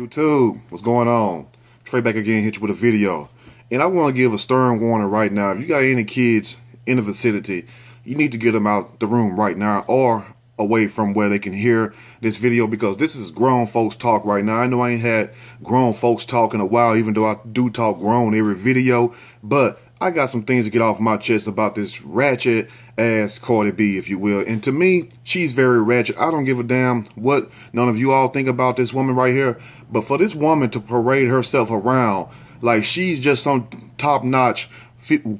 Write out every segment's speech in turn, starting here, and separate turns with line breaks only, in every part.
YouTube, what's going on? Trey back again, hit you with a video. And I want to give a stern warning right now. If you got any kids in the vicinity, you need to get them out the room right now or away from where they can hear this video, because this is grown folks talk right now. I know I ain't had grown folks talk in a while, even though I do talk grown every video, but I got some things to get off my chest about this ratchet ass Cardi B, if you will. And to me, she's very ratchet. I don't give a damn what none of you all think about this woman right here, but for this woman to parade herself around like she's just some top-notch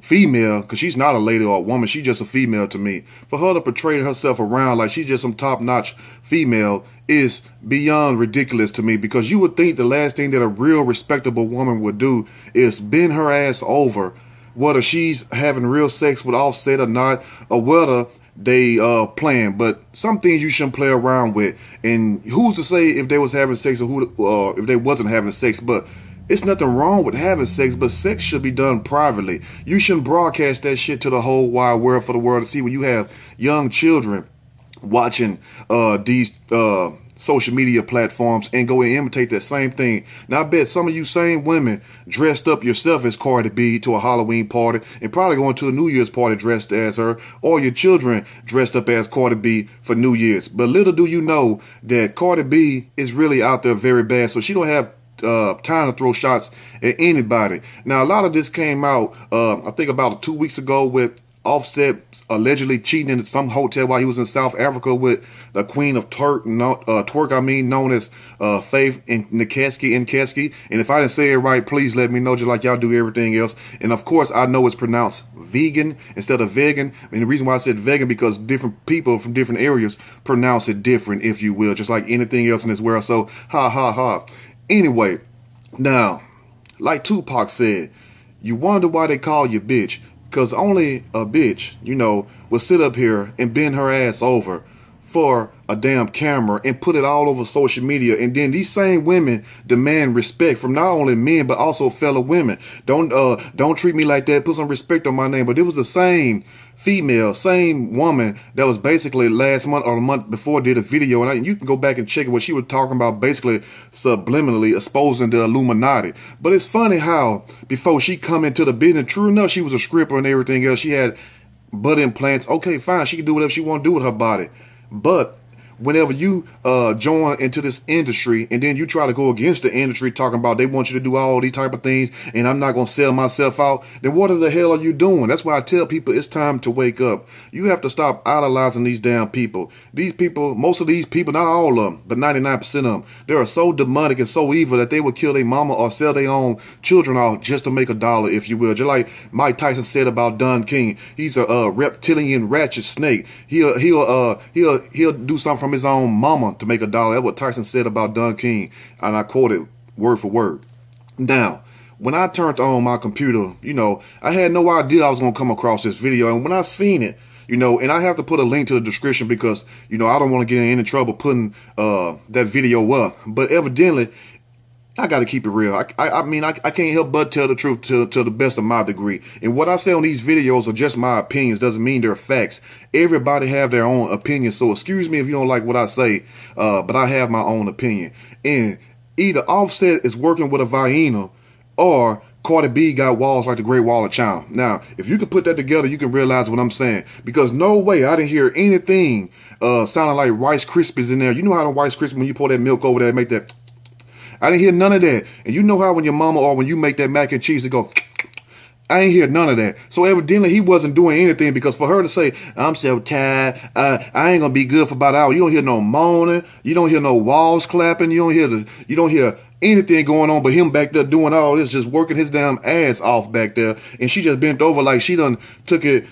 female, because she's not a lady or a woman, she's just a female to me. For her to portray herself around like she's just some top-notch female is beyond ridiculous to me, because you would think the last thing that a real respectable woman would do is bend her ass over, whether she's having real sex with Offset or not, or whether they playing. But some things you shouldn't play around with. And who's to say if they was having sex or who if they wasn't having sex? But it's nothing wrong with having sex, but sex should be done privately. You shouldn't broadcast that shit to the whole wide world for the world to see when you have young children watching these social media platforms and go and imitate that same thing. Now, I bet some of you same women dressed up yourself as Cardi B to a Halloween party and probably going to a New Year's party dressed as her, or your children dressed up as Cardi B for New Year's. But little do you know that Cardi B is really out there very bad, so she don't have time to throw shots at anybody. Now, a lot of this came out, I think about 2 weeks ago, with Offset allegedly cheating in some hotel while he was in South Africa with the Queen of Twerk, known as Faith Nkeski. And if I didn't say it right, please let me know, just like y'all do everything else. And of course, I know it's pronounced vegan instead of vegan. And the reason why I said vegan, because different people from different areas pronounce it different, if you will, just like anything else in this world. So, ha, ha, ha. Anyway, now, like Tupac said, you wonder why they call you bitch. Because only a bitch, will sit up here and bend her ass over for a damn camera and put it all over social media. And then these same women demand respect from not only men, but also fellow women. Don't treat me like that. Put some respect on my name. But it was the same female, same woman that was basically last month or the month before did a video, and you can go back and check it, what she was talking about, basically subliminally exposing the Illuminati. But it's funny how before she come into the business, true enough, she was a stripper and everything else. She had butt implants. Okay, fine, she can do whatever she want to do with her body. But whenever you join into this industry and then you try to go against the industry, talking about they want you to do all these type of things and I'm not going to sell myself out, then what the hell are you doing? That's why I tell people it's time to wake up. You have to stop idolizing these damn people. These people, most of these people, not all of them, but 99% of them, they are so demonic and so evil that they would kill their mama or sell their own children out just to make a dollar, if you will. Just like Mike Tyson said about Don King. He's a reptilian ratchet snake. He'll do something from his own mama to make a dollar. That's what Tyson said about Don King, and I quote it word for word. Now, when I turned on my computer, I had no idea I was going to come across this video, and when I seen it, and I have to put a link to the description because, I don't want to get in any trouble putting that video up, but evidently, I got to keep it real. I mean, I can't help but tell the truth to the best of my degree. And what I say on these videos are just my opinions. Doesn't mean they're facts. Everybody have their own opinion. So excuse me if you don't like what I say, but I have my own opinion. And either Offset is working with a hyena or Cardi B got walls like the Great Wall of China. Now, if you can put that together, you can realize what I'm saying. Because no way I didn't hear anything sounding like Rice Krispies in there. You know how the Rice Krispies, when you pour that milk over there, make that... I didn't hear none of that. And you know how when your mama or when you make that mac and cheese, it go, I ain't hear none of that. So evidently he wasn't doing anything, because for her to say, I'm so tired, I ain't gonna be good for about an hour. You don't hear no moaning. You don't hear no walls clapping. You don't hear anything going on but him back there doing all this, just working his damn ass off back there. And she just bent over like she done took it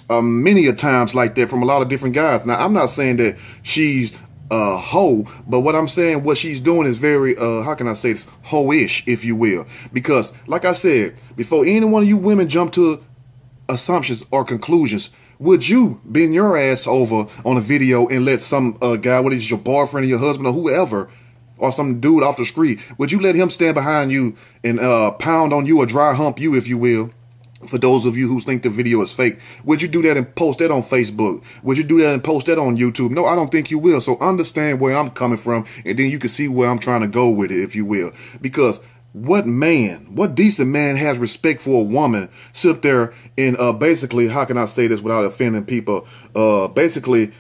many a times like that from a lot of different guys. Now, I'm not saying that she's hoe, but what I'm saying, what she's doing is very how can I say this, hoe-ish, if you will, because like I said, before any one of you women jump to assumptions or conclusions, would you bend your ass over on a video and let some guy, whether it's your boyfriend or your husband or whoever, or some dude off the street, would you let him stand behind you and pound on you or dry hump you, if you will? For those of you who think the video is fake, would you do that and post that on Facebook? Would you do that and post that on YouTube? No, I don't think you will. So understand where I'm coming from, and then you can see where I'm trying to go with it, if you will. Because what decent man has respect for a woman, sit there and basically, how can I say this without offending people? Basically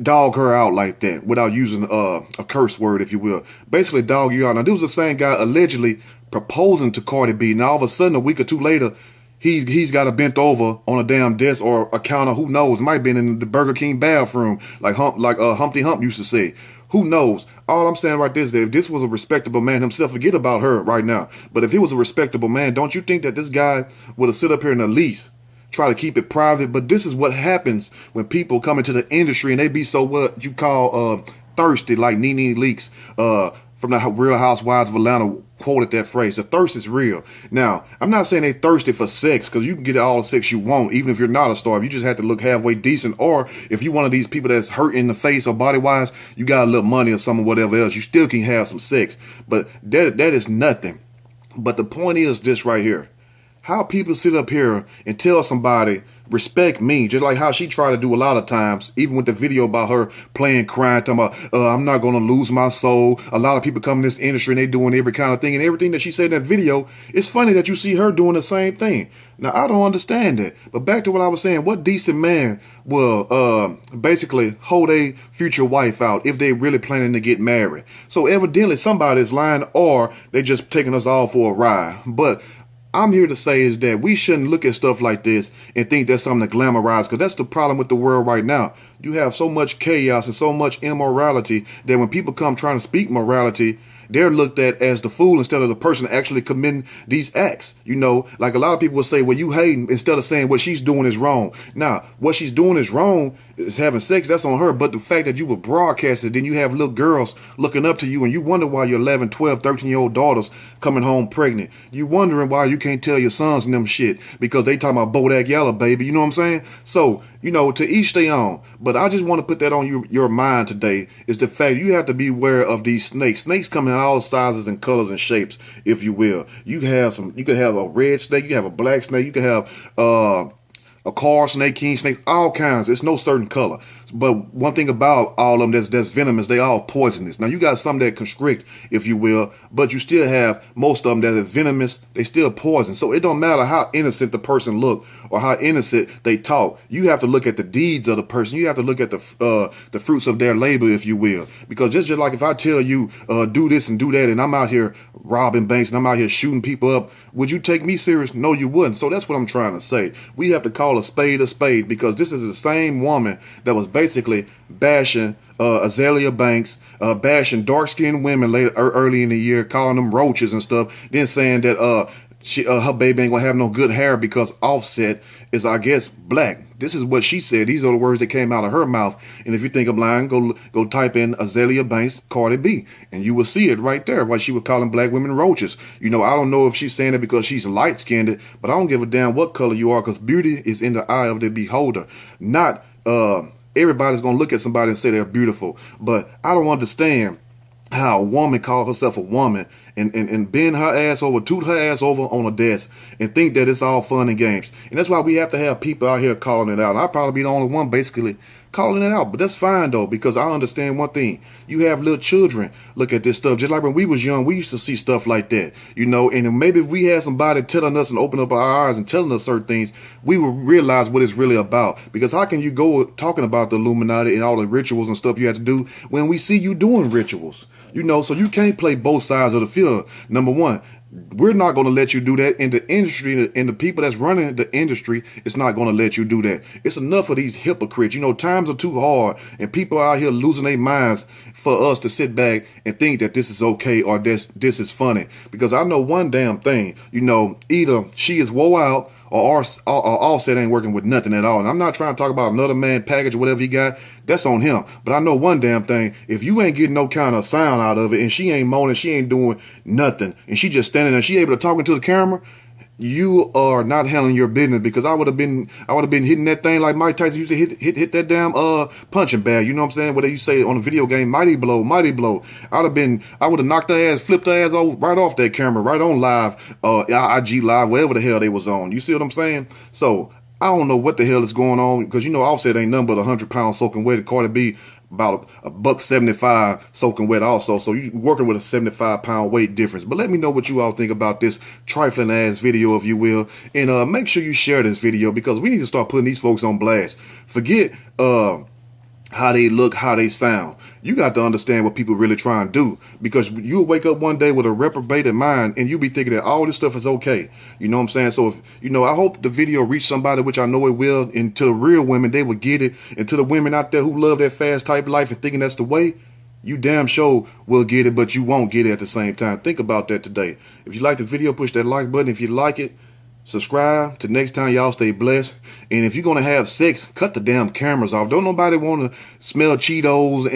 dog her out like that without using a curse word, if you will. Basically dog you out. Now, this was the same guy allegedly proposing to Cardi B. Now, all of a sudden, a week or two later, he's got a bent over on a damn desk or a counter. Who knows? It might have been in the Burger King bathroom, like Humpty Hump used to say. Who knows? All I'm saying right there is that if this was a respectable man himself, forget about her right now. But if he was a respectable man, don't you think that this guy would have sit up here and at least try to keep it private? But this is what happens when people come into the industry and they be so what you call thirsty, like Nene Leakes from the Real Housewives of Atlanta quoted that phrase. The thirst is real. Now, I'm not saying they thirsty for sex, because you can get all the sex you want, even if you're not a star. If you just have to look halfway decent, or if you're one of these people that's hurt in the face or body-wise, you got a little money or something, whatever else, you still can have some sex. But that is nothing. But the point is this right here. How people sit up here and tell somebody, respect me, just like how she tried to do a lot of times, even with the video about her playing, crying, talking about, I'm not going to lose my soul. A lot of people come in this industry and they doing every kind of thing, and everything that she said in that video, it's funny that you see her doing the same thing. Now, I don't understand that. But back to what I was saying, what decent man will basically hold a future wife out if they really planning to get married? So evidently somebody's lying, or they just taking us all for a ride. But I'm here to say is that we shouldn't look at stuff like this and think that's something to glamorize, because that's the problem with the world right now. You have so much chaos and so much immorality that when people come trying to speak morality, they're looked at as the fool instead of the person actually committing these acts. You know, like a lot of people will say, well, you hating, instead of saying what she's doing is wrong. Now, what she's doing is wrong is having sex. That's on her. But the fact that you were broadcasted, then you have little girls looking up to you, and you wonder why your 11, 12, 13-year-old daughters coming home pregnant. You wondering why you can't tell your sons and them shit because they talking about Bodak Yellow, baby. You know what I'm saying? So, you know, to each their own. But I just want to put that on your mind today, is the fact you have to be aware of these snakes. Snakes come in all sizes and colors and shapes, if you will. You could have a red snake, you can have a black snake, you can have a car snake, king snake, all kinds. It's no certain color. But one thing about all of them that's venomous, they all poisonous. Now, you got some that constrict, if you will, but you still have most of them that are venomous. They still poison. So it don't matter how innocent the person look or how innocent they talk. You have to look at the deeds of the person. You have to look at the fruits of their labor, if you will. Because just like if I tell you, do this and do that, and I'm out here robbing banks and I'm out here shooting people up, would you take me serious? No, you wouldn't. So that's what I'm trying to say. We have to call a spade, because this is the same woman that was basically bashing Azalea Banks, bashing dark-skinned women early in the year, calling them roaches and stuff, then saying that her baby ain't gonna have no good hair because Offset is, I guess, black. This is what she said. These are the words that came out of her mouth. And if you think I'm lying, go type in Azalea Banks, Cardi B, and you will see it right there, why she was calling black women roaches. You know, I don't know if she's saying it because she's light-skinned, but I don't give a damn what color you are, because beauty is in the eye of the beholder. Not everybody's gonna look at somebody and say they're beautiful. But I don't understand how a woman calls herself a woman and bend her ass over, toot her ass over on a desk and think that it's all fun and games. And that's why we have to have people out here calling it out. And I'll probably be the only one basically calling it out. But that's fine, though, because I understand one thing. You have little children look at this stuff. Just like when we was young, we used to see stuff like that, you know. And maybe if we had somebody telling us and open up our eyes and telling us certain things, we would realize what it's really about. Because how can you go talking about the Illuminati and all the rituals and stuff you have to do when we see you doing rituals? You know, so you can't play both sides of the field. Number one, we're not going to let you do that in the industry, and the people that's running the industry is not going to let you do that. It's enough of these hypocrites. You know, times are too hard, and people out here losing their minds for us to sit back and think that this is okay or this is funny. Because I know one damn thing, you know, either she is woe out or Offset ain't working with nothing at all. And I'm not trying to talk about another man package or whatever he got. That's on him. But I know one damn thing. If you ain't getting no kind of sound out of it, and she ain't moaning, she ain't doing nothing, and she just standing there, she able to talk into the camera, you are not handling your business, because I would have been hitting that thing like Mike Tyson used to hit that damn punching bag. You know what I'm saying? Whatever you say on the video game, mighty blow, mighty blow. I would have knocked her ass, flipped her ass right off that camera, right on live, IG live, wherever the hell they was on. You see what I'm saying? So I don't know what the hell is going on, because Offset ain't nothing but 100 pounds soaking wet. Cardi B about a $1.75 soaking wet also. So you working with a 75-pound weight difference. But let me know what you all think about this trifling ass video, if you will. And make sure you share this video, because we need to start putting these folks on blast. Forget how they look, how they sound. You got to understand what people really try and do, because you'll wake up one day with a reprobated mind and you'll be thinking that all this stuff is okay. You know what I'm saying? So if I hope the video reached somebody, which I know it will, and to the real women, they will get it. And to the women out there who love that fast type life and thinking that's the way, you damn sure will get it, but you won't get it at the same time. Think about that today. If you like the video, push that like button. If you like it, subscribe. Till next time, y'all stay blessed. And if you're gonna have sex, cut the damn cameras off. Don't nobody want to smell Cheetos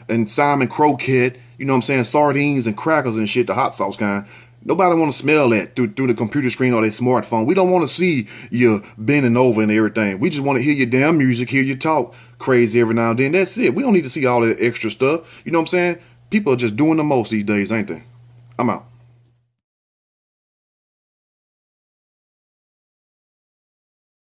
and Simon Croquette. You know what I'm saying? Sardines and crackers and shit, the hot sauce kind. Nobody want to smell that through the computer screen or their smartphone. We don't want to see you bending over and everything. We just want to hear your damn music, hear you talk crazy every now and then. That's it. We don't need to see all that extra stuff. You know what I'm saying? People are just doing the most these days, ain't they? I'm out.